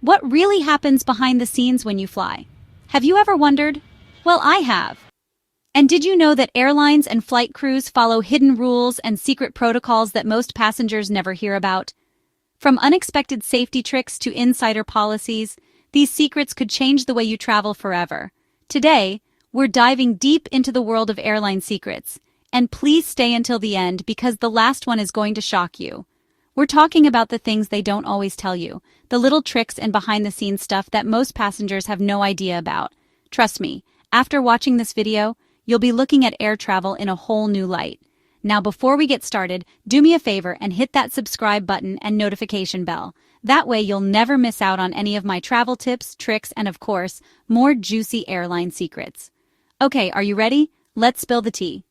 What really happens behind the scenes when you fly? Have you ever wondered? Well, I have. And did you know that airlines and flight crews follow hidden rules and secret protocols that most passengers never hear about? From unexpected safety tricks to insider policies, these secrets could change the way you travel forever. Today, we're diving deep into the world of airline secrets. And please stay until the end because the last one is going to shock you. We're talking about the things they don't always tell you, the little tricks and behind-the-scenes stuff that most passengers have no idea about. Trust me, after watching this video, you'll be looking at air travel in a whole new light. Now before we get started, do me a favor and hit that subscribe button and notification bell. That way you'll never miss out on any of my travel tips, tricks, and of course, more juicy airline secrets. Okay, are you ready? Let's spill the tea.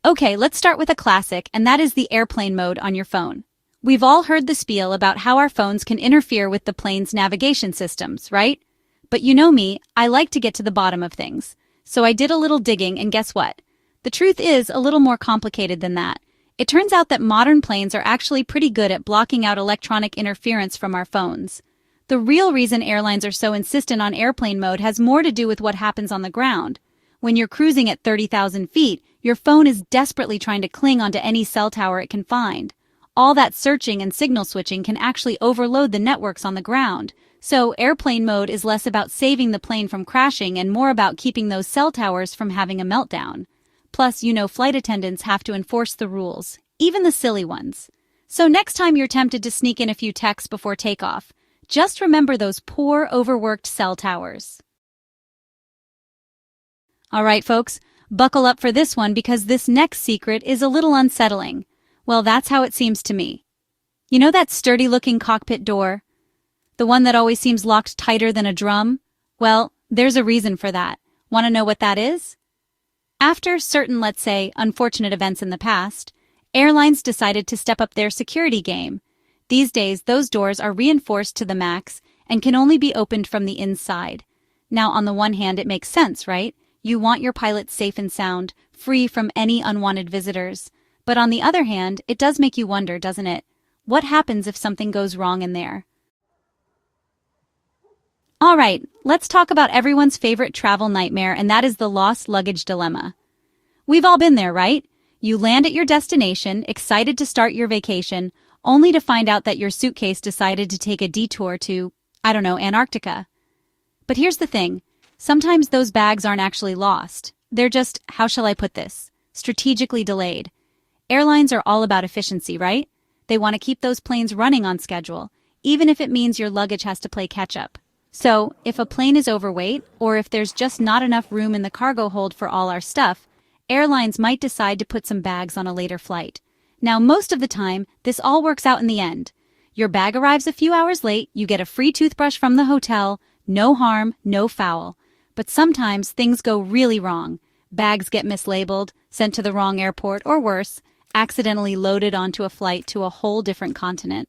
Okay, let's start with a classic, and that is the airplane mode on your phone. We've all heard the spiel about how our phones can interfere with the plane's navigation systems, right? But you know me, I like to get to the bottom of things. So I did a little digging, and guess what? The truth is a little more complicated than that. It turns out that modern planes are actually pretty good at blocking out electronic interference from our phones. The real reason airlines are so insistent on airplane mode has more to do with what happens on the ground. When you're cruising at 30,000 feet, your phone is desperately trying to cling onto any cell tower it can find. All that searching and signal switching can actually overload the networks on the ground. So airplane mode is less about saving the plane from crashing and more about keeping those cell towers from having a meltdown. Plus, you know, flight attendants have to enforce the rules, even the silly ones. So next time you're tempted to sneak in a few texts before takeoff, just remember those poor, overworked cell towers. All right, folks, buckle up for this one because this next secret is a little unsettling. Well, that's how it seems to me. You know that sturdy-looking cockpit door? The one that always seems locked tighter than a drum? Well, there's a reason for that. Want to know what that is? After certain, let's say, unfortunate events in the past, airlines decided to step up their security game. These days, those doors are reinforced to the max and can only be opened from the inside. Now, on the one hand, it makes sense, right? You want your pilots safe and sound, free from any unwanted visitors. But on the other hand, it does make you wonder, doesn't it? What happens if something goes wrong in there? All right, let's talk about everyone's favorite travel nightmare, and that is the lost luggage dilemma. We've all been there, right? You land at your destination, excited to start your vacation, only to find out that your suitcase decided to take a detour to, I don't know, Antarctica. But here's the thing. Sometimes those bags aren't actually lost. They're just, how shall I put this, strategically delayed. Airlines are all about efficiency, right? They want to keep those planes running on schedule, even if it means your luggage has to play catch-up. So, if a plane is overweight, or if there's just not enough room in the cargo hold for all our stuff, airlines might decide to put some bags on a later flight. Now, most of the time, this all works out in the end. Your bag arrives a few hours late, you get a free toothbrush from the hotel, no harm, no foul. But sometimes things go really wrong. Bags get mislabeled, sent to the wrong airport, or worse, accidentally loaded onto a flight to a whole different continent.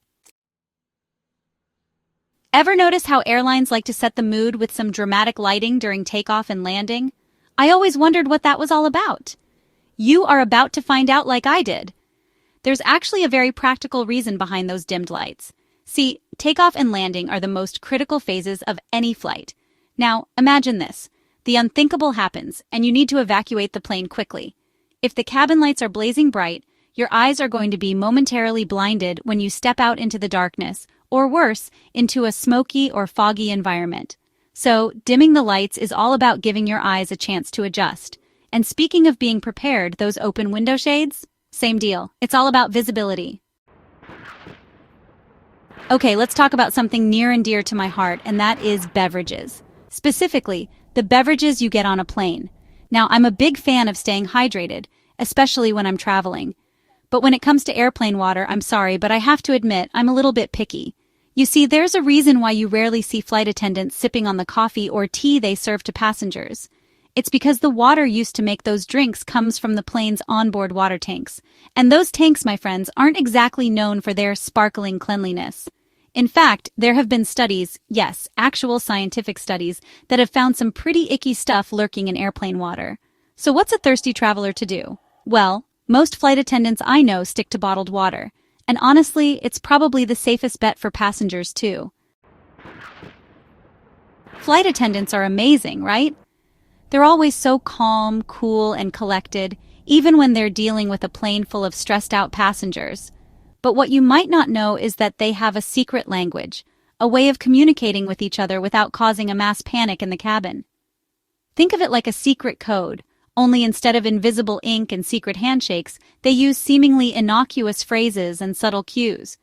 Ever notice how airlines like to set the mood with some dramatic lighting during takeoff and landing? I always wondered what that was all about. You are about to find out like I did. There's actually a very practical reason behind those dimmed lights. See, takeoff and landing are the most critical phases of any flight. Now, imagine this. The unthinkable happens, and you need to evacuate the plane quickly. If the cabin lights are blazing bright, your eyes are going to be momentarily blinded when you step out into the darkness, or worse, into a smoky or foggy environment. So, dimming the lights is all about giving your eyes a chance to adjust. And speaking of being prepared, those open window shades? Same deal. It's all about visibility. Okay, let's talk about something near and dear to my heart, and that is beverages. Specifically, the beverages you get on a plane. Now, I'm a big fan of staying hydrated, especially when I'm traveling. But when it comes to airplane water, I'm sorry, but I have to admit, I'm a little bit picky. You see, there's a reason why you rarely see flight attendants sipping on the coffee or tea they serve to passengers. It's because the water used to make those drinks comes from the plane's onboard water tanks. And those tanks, my friends, aren't exactly known for their sparkling cleanliness. In fact, there have been studies, yes, actual scientific studies, that have found some pretty icky stuff lurking in airplane water. So what's a thirsty traveler to do? Well, most flight attendants I know stick to bottled water. And honestly, it's probably the safest bet for passengers too. Flight attendants are amazing, right? They're always so calm, cool, and collected, even when they're dealing with a plane full of stressed-out passengers. But what you might not know is that they have a secret language, a way of communicating with each other without causing a mass panic in the cabin. Think of it like a secret code, only instead of invisible ink and secret handshakes, they use seemingly innocuous phrases and subtle cues.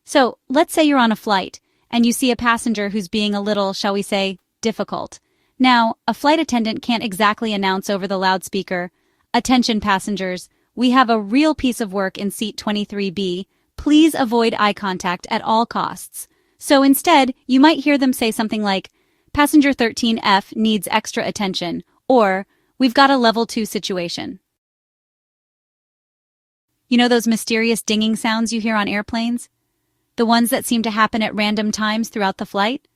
So, let's say you're on a flight, and you see a passenger who's being a little, shall we say, difficult. Now, a flight attendant can't exactly announce over the loudspeaker, "Attention passengers, we have a real piece of work in seat 23B. Please avoid eye contact at all costs." So instead, you might hear them say something like, "Passenger 13F needs extra attention," or, "We've got a level 2 situation." You know those mysterious dinging sounds you hear on airplanes? The ones that seem to happen at random times throughout the flight?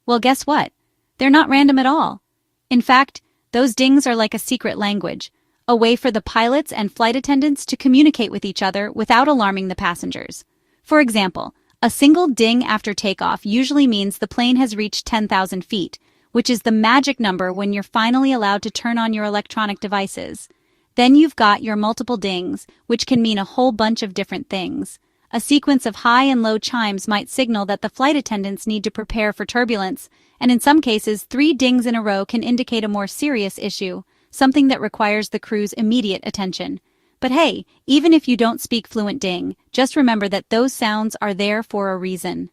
Well, guess what? They're not random at all. In fact, those dings are like a secret language, a way for the pilots and flight attendants to communicate with each other without alarming the passengers. For example, a single ding after takeoff usually means the plane has reached 10,000 feet, which is the magic number when you're finally allowed to turn on your electronic devices. Then you've got your multiple dings, which can mean a whole bunch of different things. A sequence of high and low chimes might signal that the flight attendants need to prepare for turbulence, and in some cases, 3 dings in a row can indicate a more serious issue, something that requires the crew's immediate attention. But hey, even if you don't speak fluent ding, just remember that those sounds are there for a reason.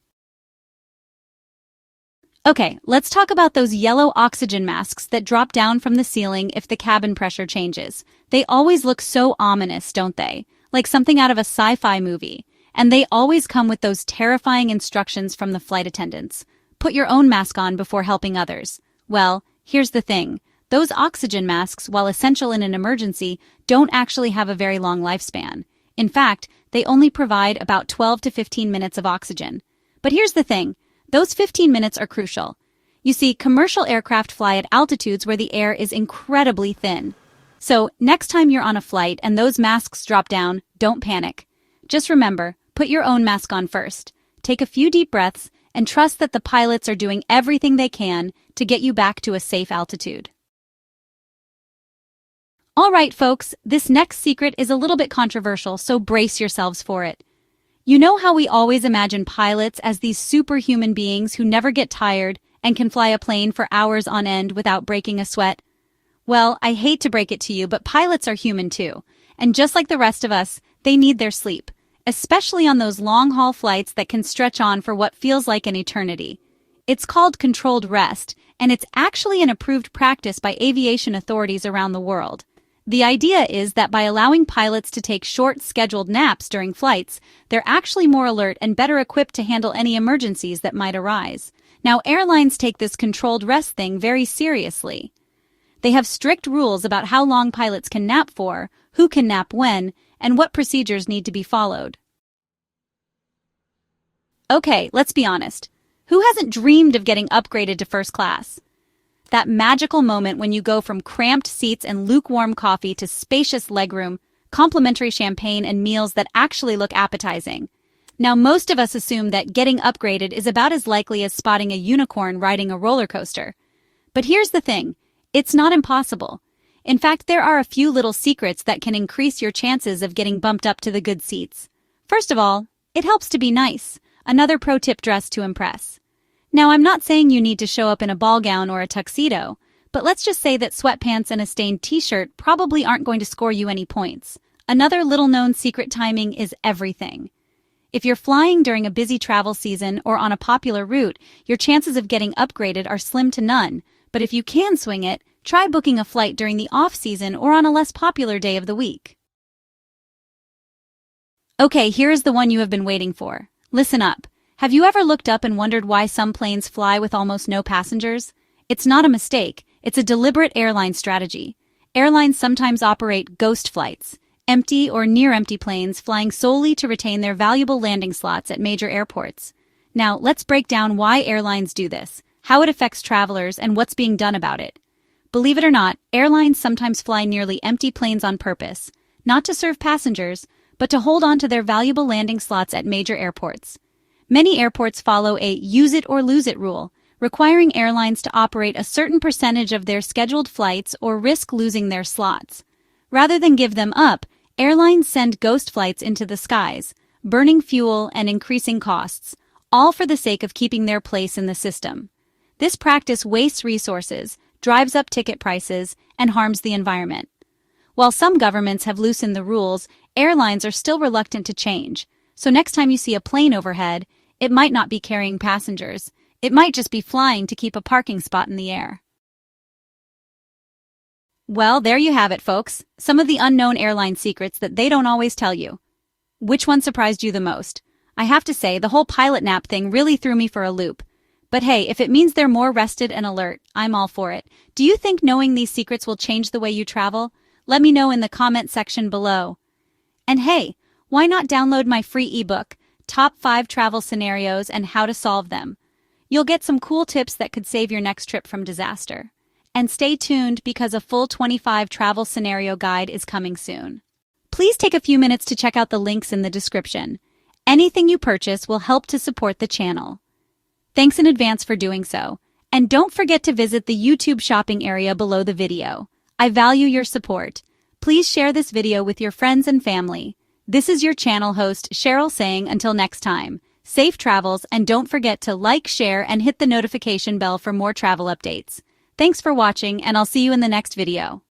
Okay, let's talk about those yellow oxygen masks that drop down from the ceiling if the cabin pressure changes. They always look so ominous, don't they? Like something out of a sci-fi movie. And they always come with those terrifying instructions from the flight attendants. Put your own mask on before helping others. Well, here's the thing. Those oxygen masks, while essential in an emergency, don't actually have a very long lifespan. In fact, they only provide about 12 to 15 minutes of oxygen. But here's the thing. Those 15 minutes are crucial. You see, commercial aircraft fly at altitudes where the air is incredibly thin. So, next time you're on a flight and those masks drop down, don't panic. Just remember, put your own mask on first. Take a few deep breaths and trust that the pilots are doing everything they can to get you back to a safe altitude. All right, folks, this next secret is a little bit controversial, so brace yourselves for it. You know how we always imagine pilots as these superhuman beings who never get tired and can fly a plane for hours on end without breaking a sweat? Well, I hate to break it to you, but pilots are human too. And just like the rest of us, they need their sleep, especially on those long-haul flights that can stretch on for what feels like an eternity. It's called controlled rest, and it's actually an approved practice by aviation authorities around the world. The idea is that by allowing pilots to take short, scheduled naps during flights, they're actually more alert and better equipped to handle any emergencies that might arise. Now, airlines take this controlled rest thing very seriously. They have strict rules about how long pilots can nap for, who can nap when, and what procedures need to be followed. Okay, let's be honest. Who hasn't dreamed of getting upgraded to first class? That magical moment when you go from cramped seats and lukewarm coffee to spacious legroom, complimentary champagne, and meals that actually look appetizing. Now, most of us assume that getting upgraded is about as likely as spotting a unicorn riding a roller coaster. But here's the thing. It's not impossible. In fact, there are a few little secrets that can increase your chances of getting bumped up to the good seats. First of all, it helps to be nice. Another pro tip: dress to impress. Now, I'm not saying you need to show up in a ball gown or a tuxedo, but let's just say that sweatpants and a stained t-shirt probably aren't going to score you any points. Another little-known secret: timing is everything. If you're flying during a busy travel season or on a popular route, your chances of getting upgraded are slim to none. But if you can swing it, try booking a flight during the off-season or on a less popular day of the week. Okay, here is the one you have been waiting for. Listen up. Have you ever looked up and wondered why some planes fly with almost no passengers? It's not a mistake. It's a deliberate airline strategy. Airlines sometimes operate ghost flights, empty or near-empty planes flying solely to retain their valuable landing slots at major airports. Now, let's break down why airlines do this, how it affects travelers, and what's being done about it. Believe it or not, airlines sometimes fly nearly empty planes on purpose, not to serve passengers, but to hold on to their valuable landing slots at major airports. Many airports follow a use it or lose it rule, requiring airlines to operate a certain percentage of their scheduled flights or risk losing their slots. Rather than give them up, airlines send ghost flights into the skies, burning fuel and increasing costs, all for the sake of keeping their place in the system. This practice wastes resources, drives up ticket prices, and harms the environment. While some governments have loosened the rules, airlines are still reluctant to change. So next time you see a plane overhead, it might not be carrying passengers. It might just be flying to keep a parking spot in the air. Well, there you have it, folks. Some of the unknown airline secrets that they don't always tell you. Which one surprised you the most? I have to say, the whole pilot nap thing really threw me for a loop. But hey, if it means they're more rested and alert, I'm all for it. Do you think knowing these secrets will change the way you travel? Let me know in the comment section below. And hey, why not download my free ebook, Top 5 Travel Scenarios and How to Solve Them? You'll get some cool tips that could save your next trip from disaster. And stay tuned because a full 25 travel scenario guide is coming soon. Please take a few minutes to check out the links in the description. Anything you purchase will help to support the channel. Thanks in advance for doing so. And don't forget to visit the YouTube shopping area below the video. I value your support. Please share this video with your friends and family. This is your channel host, Cheryl, saying until next time. Safe travels, and don't forget to like, share, and hit the notification bell for more travel updates. Thanks for watching, and I'll see you in the next video.